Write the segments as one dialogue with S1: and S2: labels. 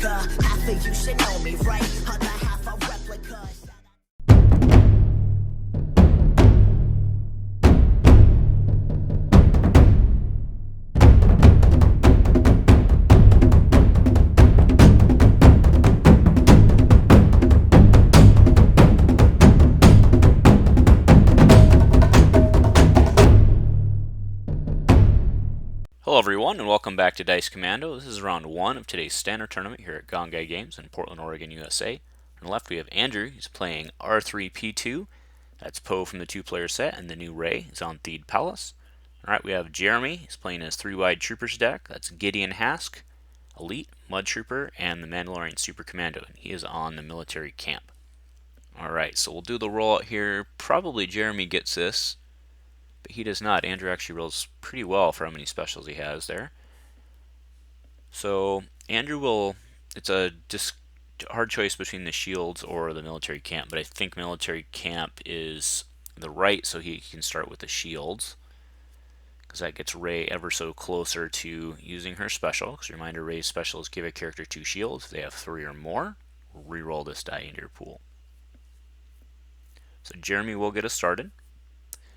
S1: replica. Half of you should know me, right? Other half a replica.
S2: Hello everyone and welcome back to Dice Commando. This is round 1 of today's standard tournament here at Gongaii Games in Portland, Oregon, USA. On the left we have Andrew. He's playing R3P2. That's Poe from the two-player set, and the new Ray is on Theed Palace. Alright, we have Jeremy. He's playing his 3-wide Troopers deck. That's Gideon Hask, Elite, Mud Trooper, and the Mandalorian Super Commando. And he is on the military camp. Alright, so we'll do the rollout here. Probably Jeremy gets this, but he does not. Andrew actually rolls pretty well for how many specials he has there. So Andrew will, it's a hard choice between the shields or the military camp, but I think military camp is the right, so he can start with the shields, because that gets Ray ever so closer to using her special. Because reminder, Ray's special is give a character 2 shields. If they have 3 or more, re-roll this die into your pool. So Jeremy will get us started.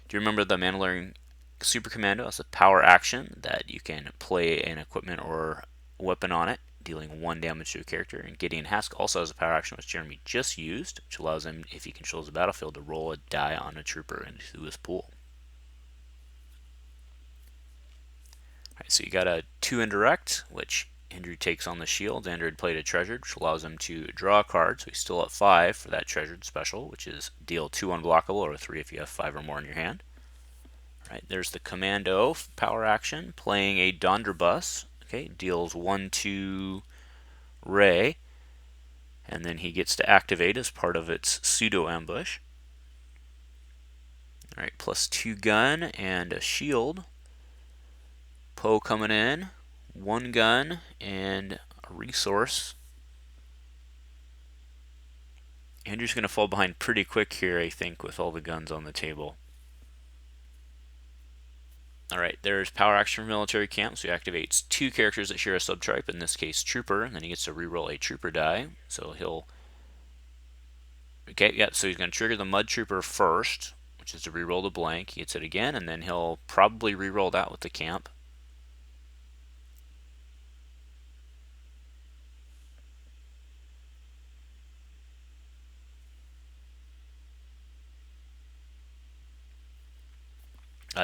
S2: Do you remember the Mandalorian Super Commando? That's a power action that you can play an equipment or weapon on it, dealing 1 damage to a character. And Gideon Hask also has a power action which Jeremy just used, which allows him, if he controls the battlefield, to roll a die on a trooper into his pool. Alright, so you got a 2 indirect, which Andrew takes on the shield. Andrew had played a treasured, which allows him to draw a card, so he's still at 5 for that treasured special, which is deal 2 unblockable, or 3 if you have 5 or more in your hand. Right, there's the Commando power action, playing a Donderbus. Okay, deals 1 to Ray, and then he gets to activate as part of its pseudo ambush. Alright, plus 2 gun and a shield. Poe coming in, 1 gun and a resource. Andrew's going to fall behind pretty quick here, I think, with all the guns on the table. Alright, there's power action for military camp, so he activates 2 characters that share a subtype, in this case Trooper, and then he gets to reroll a Trooper die. So he'll... Okay, yeah, so he's going to trigger the Mud Trooper first, which is to reroll the blank. He gets it again, and then he'll probably reroll that with the camp.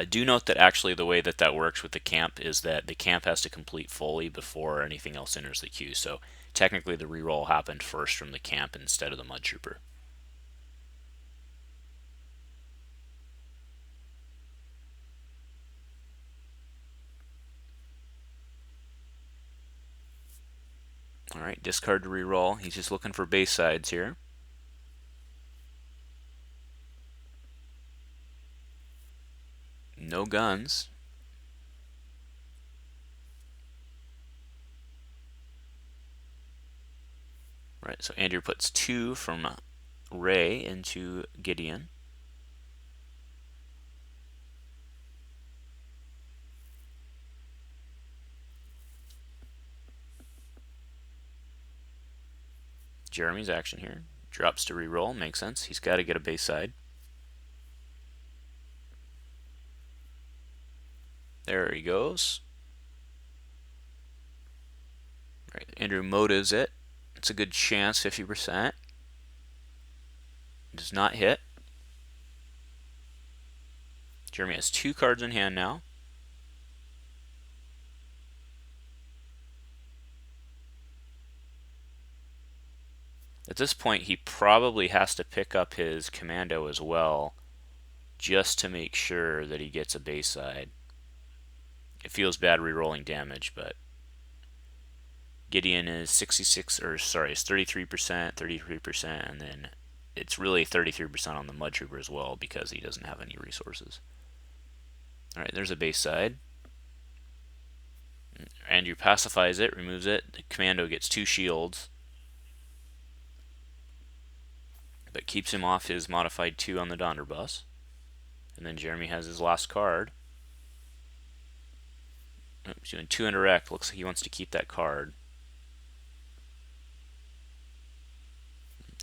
S2: Do note that actually the way that works with the camp is that the camp has to complete fully before anything else enters the queue. So technically the reroll happened first from the camp instead of the Mud Trooper. Alright, discard to reroll. He's just looking for base sides here. No guns. Right, so Andrew puts 2 from Ray into Gideon. Jeremy's action here. Drops to reroll, makes sense. He's got to get a base side. There he goes. Right, Andrew motives it. It's a good chance, 50%. Does not hit. Jeremy has 2 cards in hand now. At this point, he probably has to pick up his Commando as well, just to make sure that he gets a base side. It feels bad re-rolling damage, but Gideon is 33%, 33%, and then it's really 33% on the Mud Trooper as well because he doesn't have any resources. Alright, there's a base side. Andrew pacifies it, removes it. The Commando gets 2 shields, but keeps him off his modified 2 on the Donderbus. And then Jeremy has his last card. He's doing 2 indirect. Looks like he wants to keep that card.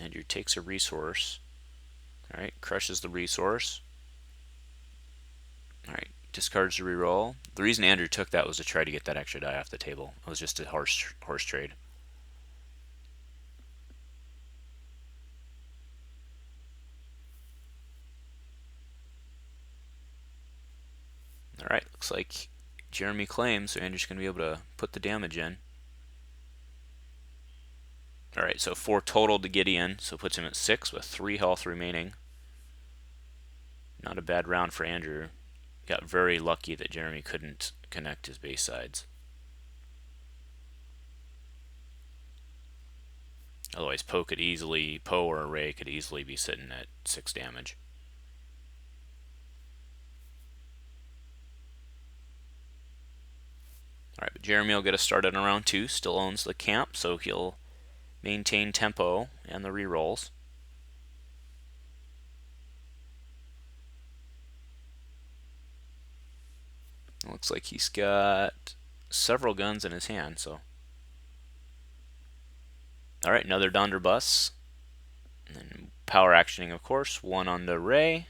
S2: Andrew takes a resource. All right, crushes the resource. All right, discards the reroll. The reason Andrew took that was to try to get that extra die off the table. It was just a horse trade. All right, looks like Jeremy claims, so Andrew's going to be able to put the damage in. All right, so 4 total to Gideon, so puts him at 6 with 3 health remaining. Not a bad round for Andrew. Got very lucky that Jeremy couldn't connect his base sides. Otherwise, Poe or Ray could easily be sitting at 6 damage. All right, but Jeremy will get us started on round 2. Still owns the camp, so he'll maintain tempo and the rerolls. It looks like he's got several guns in his hand, so. All right, another Donderbus. And then power actioning, of course. 1 on the Ray.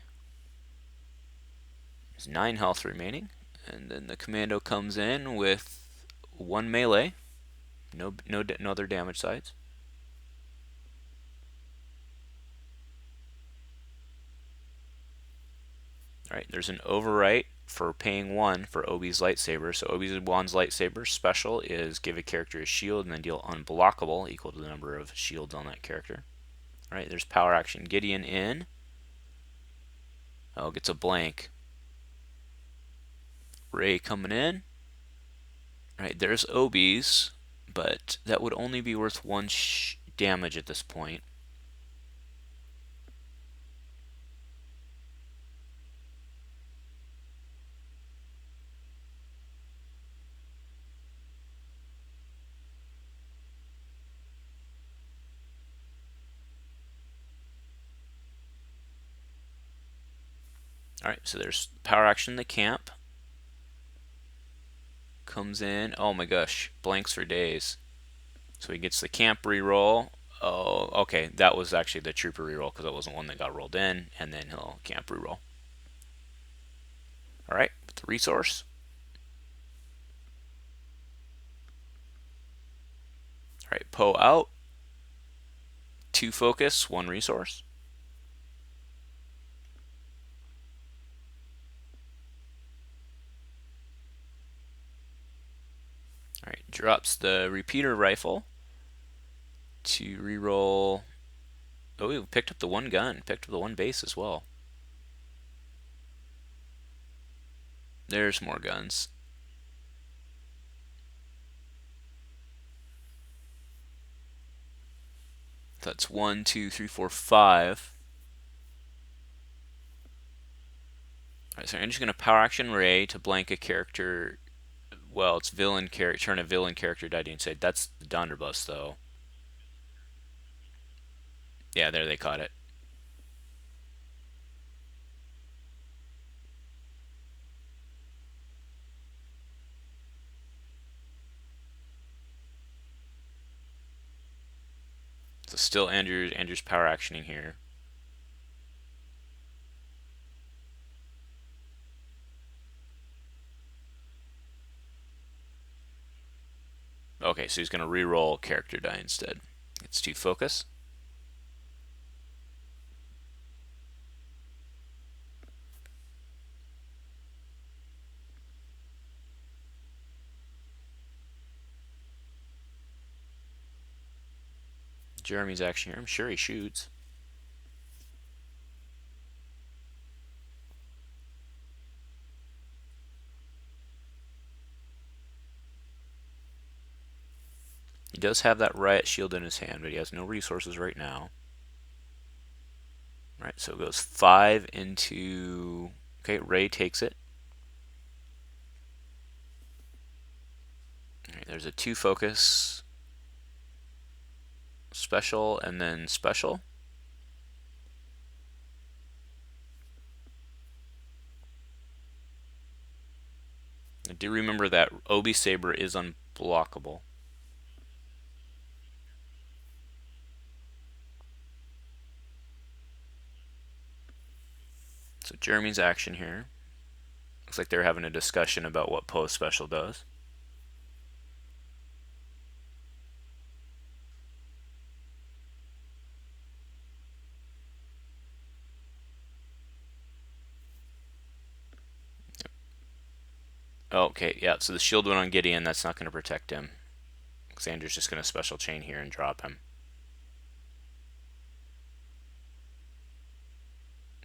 S2: There's 9 health remaining. And then the Commando comes in with 1 melee. No other damage sides. All right, there's an overwrite for paying 1 for Obi's lightsaber. So Obi-Wan's lightsaber special is give a character a shield and then deal unblockable equal to the number of shields on that character. All right, there's power action. Gideon in. Oh, gets a blank. Ray coming in. All right, there's Obi's, but that would only be worth 1 damage at this point. All right, so there's power action in the camp. Comes in. Oh my gosh, blanks for days. So he gets the camp reroll. Oh, okay, that was actually the trooper reroll because it wasn't one that got rolled in, and then he'll camp reroll. All right, with the resource. All right, Poe out. 2 focus, 1 resource. All right, drops the repeater rifle to reroll. Oh, we picked up the 1 gun, picked up the 1 base as well. There's more guns. That's 1, 2, 3, 4, 5. All right, so I'm just going to power action Ray to blank a character. Well, it's villain character. Turn a villain character died inside. That's the Donderbus, though. Yeah, there they caught it. So still Andrew's power actioning here. Okay, so he's going to re-roll character die instead. It's 2 focus. Jeremy's action here. I'm sure he shoots. He does have that riot shield in his hand, but he has no resources right now. All right, so it goes 5 into. Okay, Ray takes it. All right, there's a 2 focus. Special and then special. I do remember that Obi Saber is unblockable. Jeremy's action here. Looks like they're having a discussion about what post special does. Okay, yeah, so the shield went on Gideon. That's not going to protect him. Xander's just going to special chain here and drop him.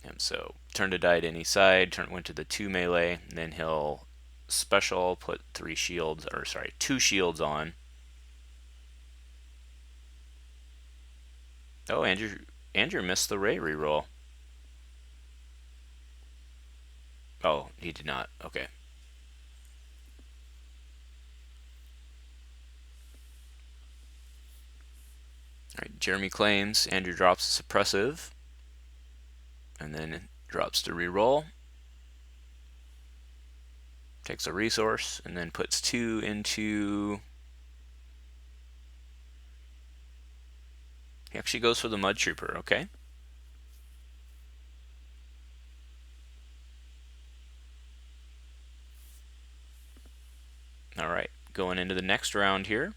S2: And so turn to die to any side, went to the 2 melee, and then he'll special put 2 shields on. Oh, Andrew missed the Ray reroll. Oh, he did not. Okay. Alright, Jeremy claims, Andrew drops a suppressive, and then drops the reroll. Takes a resource, and then puts 2 into... He actually goes for the Mud Trooper, okay. Alright, going into the next round here.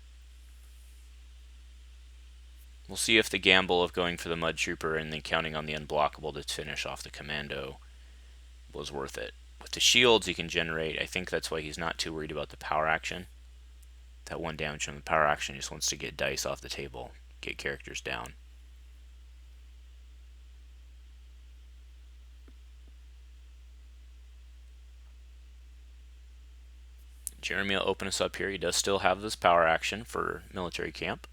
S2: We'll see if the gamble of going for the Mud Trooper and then counting on the unblockable to finish off the Commando was worth it. With the shields he can generate, I think that's why he's not too worried about the power action. That 1 damage from the power action, he just wants to get dice off the table, get characters down. Jeremy will open us up here. He does still have this power action for military camp.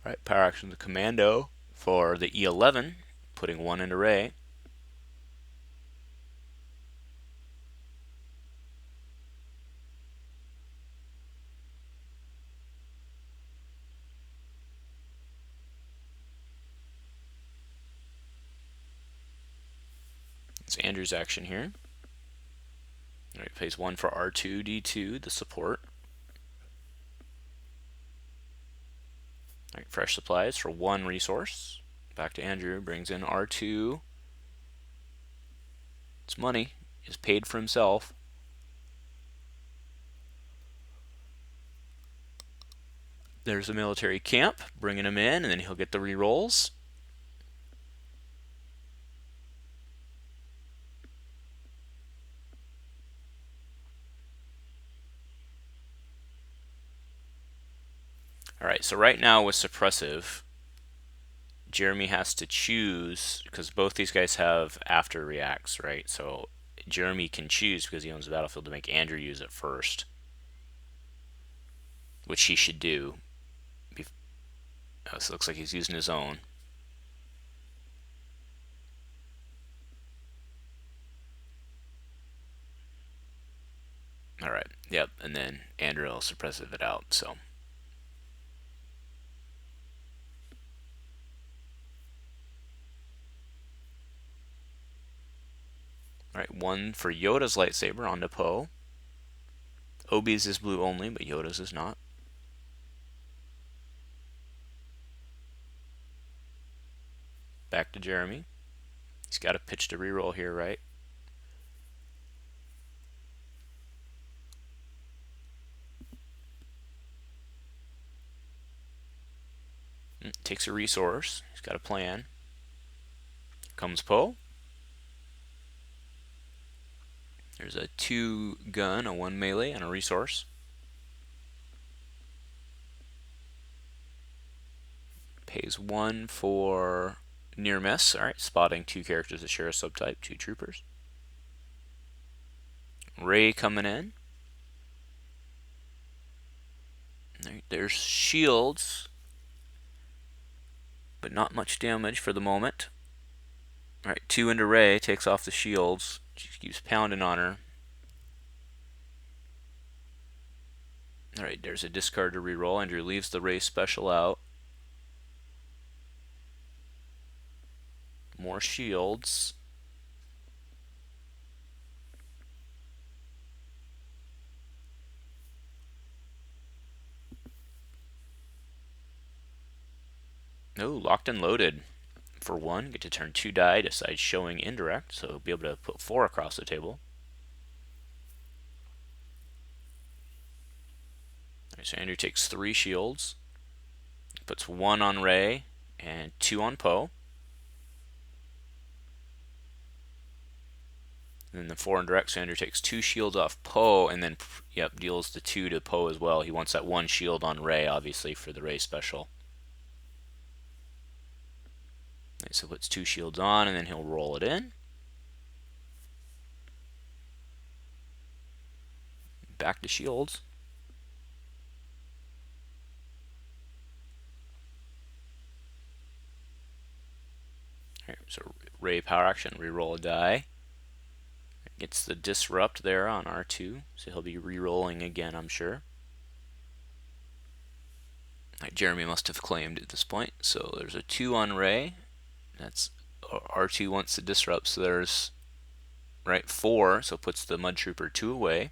S2: Alright, power action to Commando for the E11, putting 1 into Ray. It's Andrew's action here. Alright, pays 1 for R2D2, the support. Alright, fresh supplies for 1 resource. Back to Andrew, brings in R2. It's money. He's paid for himself. There's a military camp, bringing him in, and then he'll get the rerolls. Alright, so right now with suppressive, Jeremy has to choose, because both these guys have after reacts, right? So Jeremy can choose, because he owns the battlefield, to make Andrew use it first, which he should do. So it looks like he's using his own. Alright, yep, and then Andrew will suppressive it out, so. Alright, 1 for Yoda's lightsaber onto Poe. Obi's is blue only, but Yoda's is not. Back to Jeremy. He's got a pitch to reroll here, right? Takes a resource. He's got a plan. Comes Poe. There's a 2 gun, a 1 melee, and a resource. Pays 1 for near miss. Alright, spotting 2 characters that share a subtype, 2 troopers. Ray coming in. There's shields, but not much damage for the moment. Alright, 2 into Ray, takes off the shields. She keeps pounding on her. Alright, there's a discard to reroll. Andrew leaves the Ray special out. More shields. No, locked and loaded. For 1, get to turn 2 die, decide showing indirect, so be able to put 4 across the table. Right, so Andrew takes 3 shields, puts 1 on Ray and 2 on Poe. And then the 4 indirect, so Andrew takes 2 shields off Poe, and then, yep, deals the 2 to Poe as well. He wants that 1 shield on Ray, obviously, for the Ray special. Right, so puts 2 shields on, and then he'll roll it in. Back to shields. Right, so Ray power action, reroll a die. Gets the disrupt there on R2, so he'll be re-rolling again, I'm sure. Right, Jeremy must have claimed at this point. So there's a 2 on Ray. That's R2 wants to disrupt, so there's 4, so puts the Mud Trooper 2 away.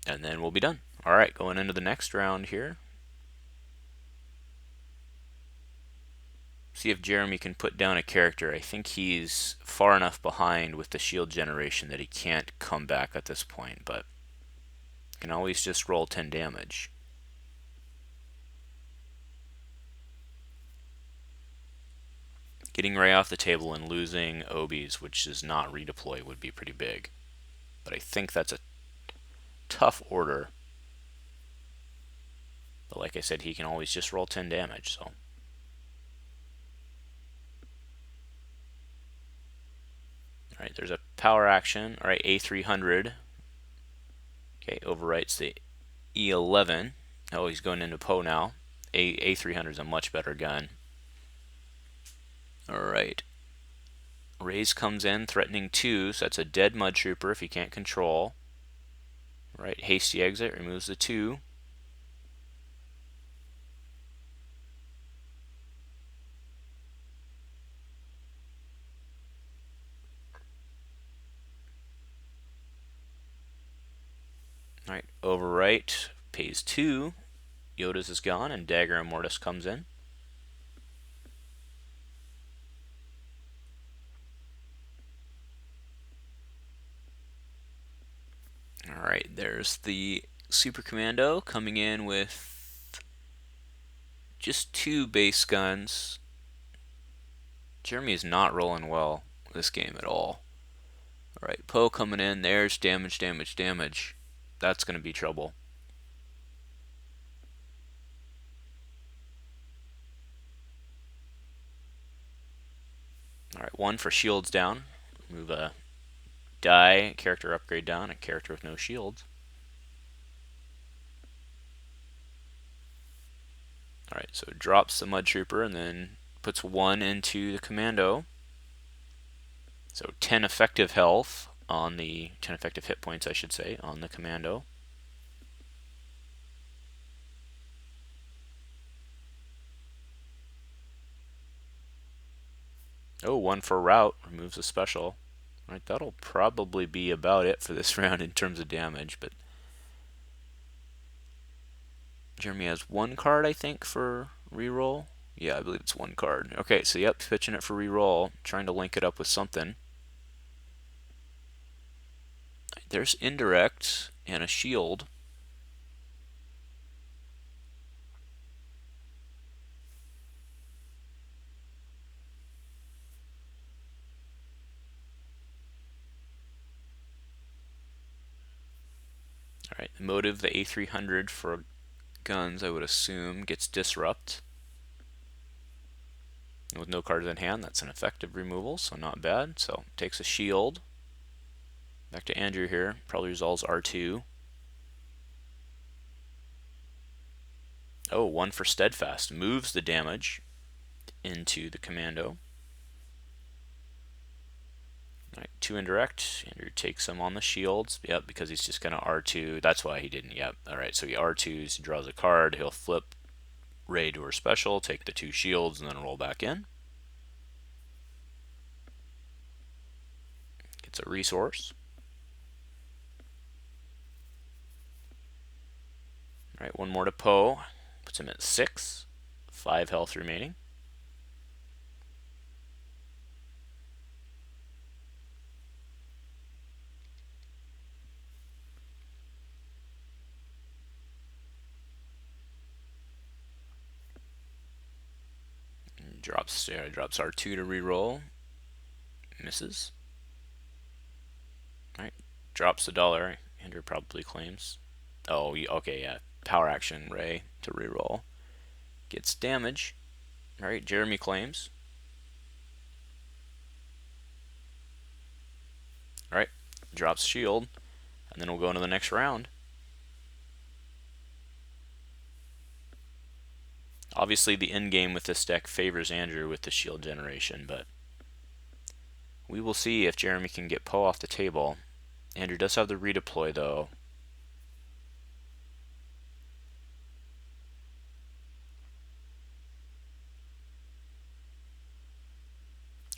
S2: And then we'll be done. All right, going into the next round here. See if Jeremy can put down a character. I think he's far enough behind with the shield generation that he can't come back at this point, but can always just roll 10 damage. Getting Ray off the table and losing Obies, which is not redeploy, would be pretty big. But I think that's a tough order. But like I said, he can always just roll 10 damage, so. Alright, there's a power action. Alright, A300. Okay, overwrites the E11. Oh, he's going into Poe now. A300 is a much better gun. Alright. Raze comes in, threatening 2, so that's a dead Mud Trooper if he can't control. Right, hasty exit, removes the 2. Alright, overwrite, pays 2. Yoda's is gone, and Dagger Immortus comes in. Alright, there's the Super Commando coming in with just 2 base guns. Jeremy is not rolling well this game at all. Alright, Poe coming in. There's damage, damage, damage. That's going to be trouble. Alright, 1 for shields down. Move a die, character upgrade down, a character with no shields. Alright, so it drops the Mud Trooper and then puts 1 into the Commando. So 10 effective health on the 10 effective hit points, I should say, on the Commando. Oh, 1 for route, removes a special. Right, that'll probably be about it for this round in terms of damage, but Jeremy has 1 card, I think, for reroll. Yeah, I believe it's 1 card. Okay, so yep, pitching it for reroll, trying to link it up with something. There's indirect and a shield. Alright, the motive, the A300 for guns, I would assume, gets disrupt. And with no cards in hand, that's an effective removal, so not bad. So takes a shield. Back to Andrew here, probably resolves R2. Oh, 1 for steadfast, moves the damage into the Commando. Alright, 2 indirect. Andrew takes some on the shields. Yep, because he's just going to R2. That's why he didn't. Yep. Alright, so he R2s, he draws a card. He'll flip Ray to her special, take the 2 shields, and then roll back in. Gets a resource. Alright, one more to Poe. Puts him at 6. 5 health remaining. Drops R2 to reroll. Misses. Alright. Drops the dollar. Andrew probably claims. Oh, okay, yeah. Power action Ray to reroll. Gets damage. Alright, Jeremy claims. Alright. Drops shield. And then we'll go into the next round. Obviously, the end game with this deck favors Andrew with the shield generation, but we will see if Jeremy can get Poe off the table. Andrew does have the redeploy, though.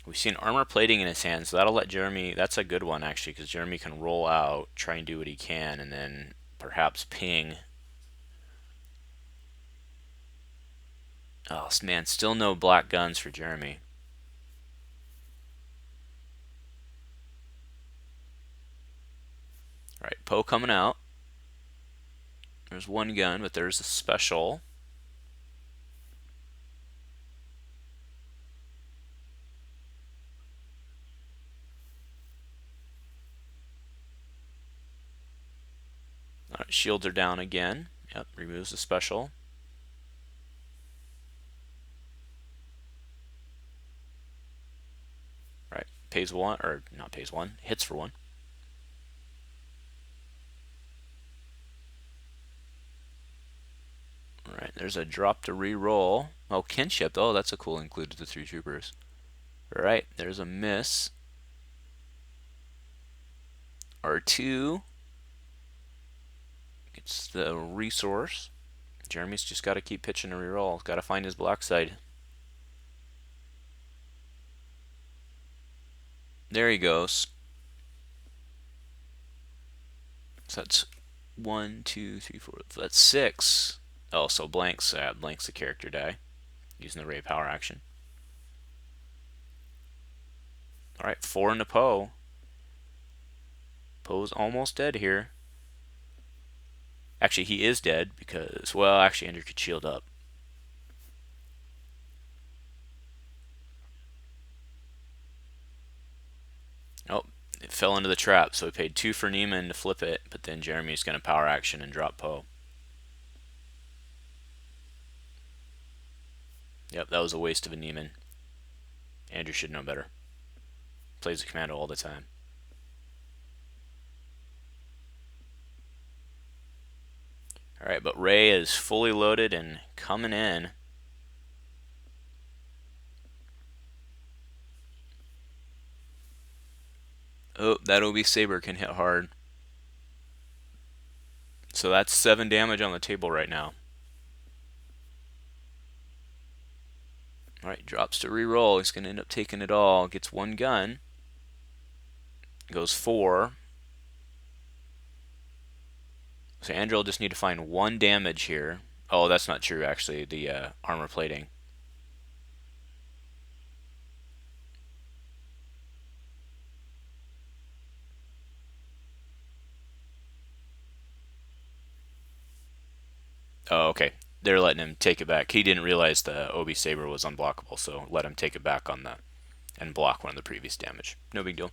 S2: We've seen armor plating in his hand, so that'll let Jeremy... That's a good one, actually, because Jeremy can roll out, try and do what he can, and then perhaps ping. Oh, man, still no black guns for Jeremy. Alright, Poe coming out. There's one gun, but there's a special. Alright, shields are down again. Yep, removes the special. Right, pays one, or not pays one, hits for one. Alright, there's a drop to re-roll. Oh, kinship. Oh, that's a cool include to the 3 troopers. Alright, there's a miss. R2 gets the resource. Jeremy's just got to keep pitching a reroll. Got to find his black side. There he goes. So that's 1, 2, 3, 4. That's 6. Oh, so blanks the character die using the Ray power action. All right, 4 into Poe. Poe's almost dead here. Actually, he is dead because, well, actually, Andrew could shield up. Oh, it fell into the trap, so we paid 2 for Neiman to flip it, but then Jeremy's going to power action and drop Poe. Yep, that was a waste of a Neiman. Andrew should know better. Plays the Commando all the time. Alright, but Ray is fully loaded and coming in. Oh, that OB Saber can hit hard. So that's 7 damage on the table right now. Alright, drops to reroll. He's going to end up taking it all. Gets 1 gun. Goes 4. So Andrew will just need to find 1 damage here. Oh, that's not true, actually. The armor plating. Oh, okay. They're letting him take it back. He didn't realize the OB Saber was unblockable, so let him take it back on the and block one of the previous damage. No big deal.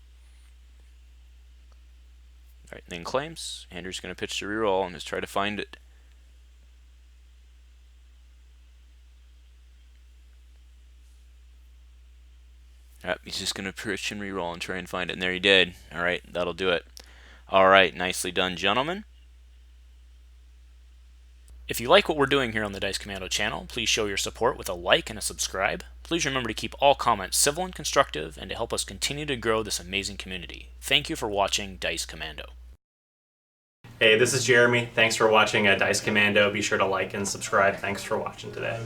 S2: Alright, then claims. Andrew's going to pitch to reroll and just try to find it. Alright, he's just going to pitch and reroll and try and find it. And there he did. Alright, that'll do it. Alright, nicely done, gentlemen. If you like what we're doing here on the Dice Commando channel, please show your support with a like and a subscribe. Please remember to keep all comments civil and constructive and to help us continue to grow this amazing community. Thank you for watching Dice Commando.
S3: Hey, this is Jeremy. Thanks for watching Dice Commando. Be sure to like and subscribe. Thanks for watching today.